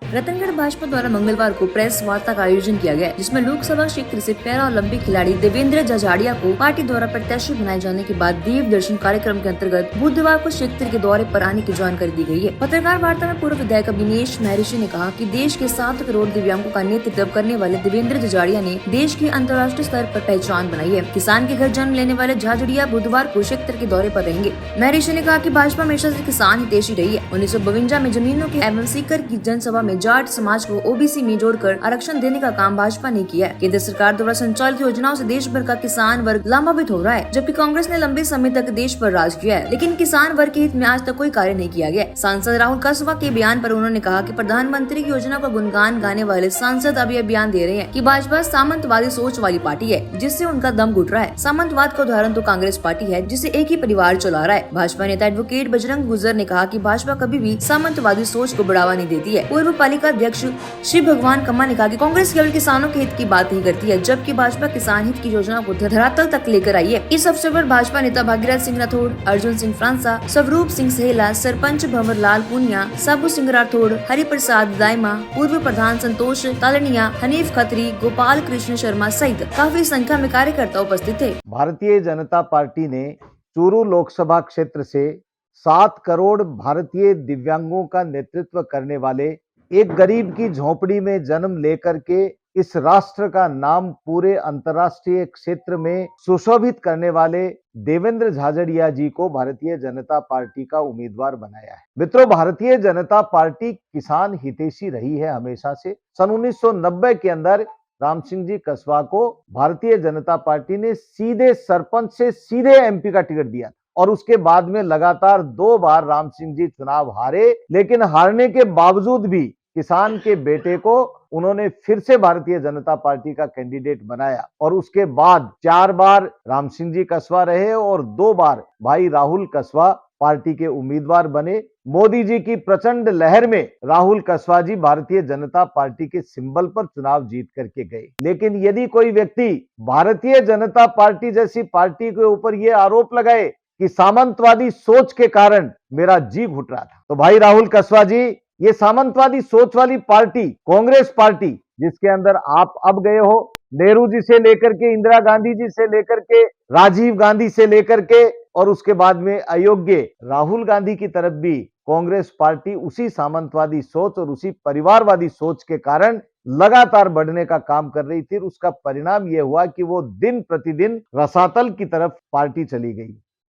रतनगढ़ भाजपा द्वारा मंगलवार को प्रेस वार्ता का आयोजन किया गया, जिसमें लोकसभा क्षेत्र से पैरा ओलंपिक खिलाड़ी देवेंद्र झाझड़िया को पार्टी द्वारा प्रत्याशी बनाए जाने के बाद देव दर्शन कार्यक्रम के अंतर्गत बुधवार को क्षेत्र के दौरे पर आने की जानकारी दी गई है। पत्रकार वार्ता में पूर्व विधायक अभिनेश महर्षि ने कहा कि देश के 7 करोड़ दिव्यांगों का नेतृत्व करने वाले देवेंद्र झाझड़िया ने देश की अंतर्राष्ट्रीय स्तर पर पहचान बनाई है। किसान के घर जन्म लेने वाले झाझड़िया बुधवार को क्षेत्र के दौरे पर रहेंगे। महर्षि ने कहा कि भाजपा हमेशा से किसान हितैषी रही है। 1952 में जमीनों के एवं सीकर की जनसभा में जाट समाज को ओबीसी में जोड़कर आरक्षण देने का काम भाजपा ने किया है। केंद्र सरकार द्वारा संचालित योजनाओं से देश भर का किसान वर्ग लाभान्वित हो रहा है, जबकि कांग्रेस ने लंबे समय तक देश पर राज किया है, लेकिन किसान वर्ग के हित में आज तक कोई कार्य नहीं किया गया। सांसद राहुल कसवा के बयान पर उन्होंने कहा कि प्रधानमंत्री की योजना का गुणगान गाने वाले सांसद अब यह बयान दे रहे हैं कि भाजपा सामंतवादी सोच वाली पार्टी है, जिससे उनका दम घुट रहा है। सामंतवाद का उदाहरण तो कांग्रेस पार्टी है, जिसे एक ही परिवार चला रहा है। भाजपा नेता एडवोकेट बजरंग गुर्जर ने कहा कि भाजपा कभी भी सामंतवादी सोच को बढ़ावा नहीं देती है। पूर्व पालिका अध्यक्ष श्री भगवान कम्मा ने कहा कि कांग्रेस केवल किसानों के हित की बात नहीं करती है, जबकि भाजपा किसान हित की योजना को धरातल तक लेकर आई है। इस अवसर पर भाजपा नेता भागीरथ सिंह राठौड़, अर्जुन सिंह फ्रांसा, स्वरूप सिंह सहेला, सरपंच भंवर लाल पूनिया, साबू सिंह राठौड़, हरिप्रसाद दायमा, पूर्व प्रधान संतोष तालनिया, हनीफ खत्री, गोपाल कृष्ण शर्मा सहित काफी संख्या में कार्यकर्ता उपस्थित थे। भारतीय जनता पार्टी ने चूरू लोकसभा क्षेत्र से 7 करोड़ भारतीय दिव्यांगों का नेतृत्व करने वाले एक गरीब की झोपड़ी में जन्म लेकर के इस राष्ट्र का नाम पूरे अंतर्राष्ट्रीय क्षेत्र में सुशोभित करने वाले देवेंद्र झाझड़िया जी को भारतीय जनता पार्टी का उम्मीदवार बनाया है। मित्रों, भारतीय जनता पार्टी किसान हितैषी रही है हमेशा से। सन 1990 के अंदर राम सिंह जी कसवा को भारतीय जनता पार्टी ने सीधे सरपंच से सीधे एमपी का टिकट दिया और उसके बाद में लगातार 2 बार राम सिंह जी चुनाव हारे, लेकिन हारने के बावजूद भी किसान के बेटे को उन्होंने फिर से भारतीय जनता पार्टी का कैंडिडेट बनाया और उसके बाद 4 बार राम सिंह जी कसवा रहे और 2 बार भाई राहुल कसवा पार्टी के उम्मीदवार बने। मोदी जी की प्रचंड लहर में राहुल कसवा जी भारतीय जनता पार्टी के सिंबल पर चुनाव जीत करके गए। लेकिन यदि कोई व्यक्ति भारतीय जनता पार्टी जैसी पार्टी के ऊपर ये आरोप लगाए कि सामंतवादी सोच के कारण मेरा जी घुट रहा था, तो भाई राहुल कसवा जी, ये सामंतवादी सोच वाली पार्टी कांग्रेस पार्टी जिसके अंदर आप अब गए हो, नेहरू जी से लेकर के इंदिरा गांधी जी से लेकर के राजीव गांधी से लेकर के और उसके बाद में अयोग्य राहुल गांधी की तरफ भी कांग्रेस पार्टी उसी सामंतवादी सोच और उसी परिवारवादी सोच के कारण लगातार बढ़ने का काम कर रही थी। उसका परिणाम यह हुआ कि वो दिन प्रतिदिन रसातल की तरफ पार्टी चली गई।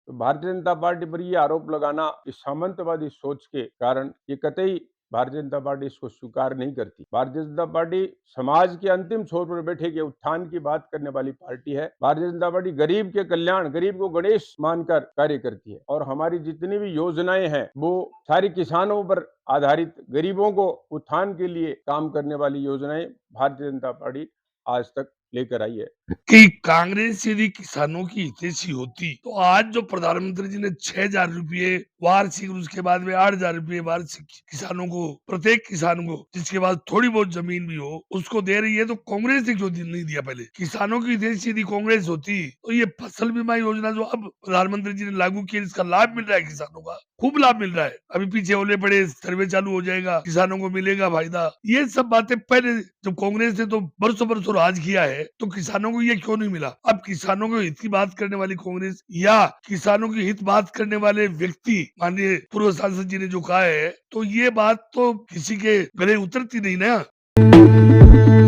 तो भारतीय जनता पार्टी पर यह आरोप लगाना इस सामंतवादी सोच के कारण ये कतई भारतीय जनता पार्टी इसको स्वीकार नहीं करती। भारतीय जनता पार्टी समाज के अंतिम छोर पर बैठे के उत्थान की बात करने वाली पार्टी है। भारतीय जनता पार्टी गरीब के कल्याण, गरीब को गणेश मानकर कार्य करती है और हमारी जितनी भी योजनाएं हैं वो सारी किसानों पर आधारित, गरीबों को उत्थान के लिए काम करने वाली योजनाएं भारतीय जनता पार्टी आज तक लेकर आई है। कि कांग्रेस यदि किसानों की हितैषी होती तो आज जो प्रधानमंत्री जी ने 6,000 रुपये वार्षिक, उसके बाद में 8,000 रुपये वार्षिक किसानों को, प्रत्येक किसान को जिसके पास थोड़ी बहुत जमीन भी हो उसको दे रही है, तो कांग्रेस ने क्यों नहीं दिया? पहले किसानों की हितैषी यदि कांग्रेस होती तो ये फसल बीमा योजना जो अब प्रधानमंत्री जी ने लागू की, इसका लाभ मिल रहा है किसानों का, खूब लाभ मिल रहा है। अभी पीछे होले पड़े, सर्वे चालू हो जाएगा, किसानों को मिलेगा फायदा। ये सब बातें पहले जब कांग्रेस ने तो बरसों बरसों राज किया है, तो किसानों को ये क्यों नहीं मिला? अब किसानों के हित की बात करने वाली कांग्रेस या किसानों की हित बात करने वाले व्यक्ति, माननीय पूर्व सांसद जी ने जो कहा है, तो ये बात तो किसी के गले उतरती नहीं ना।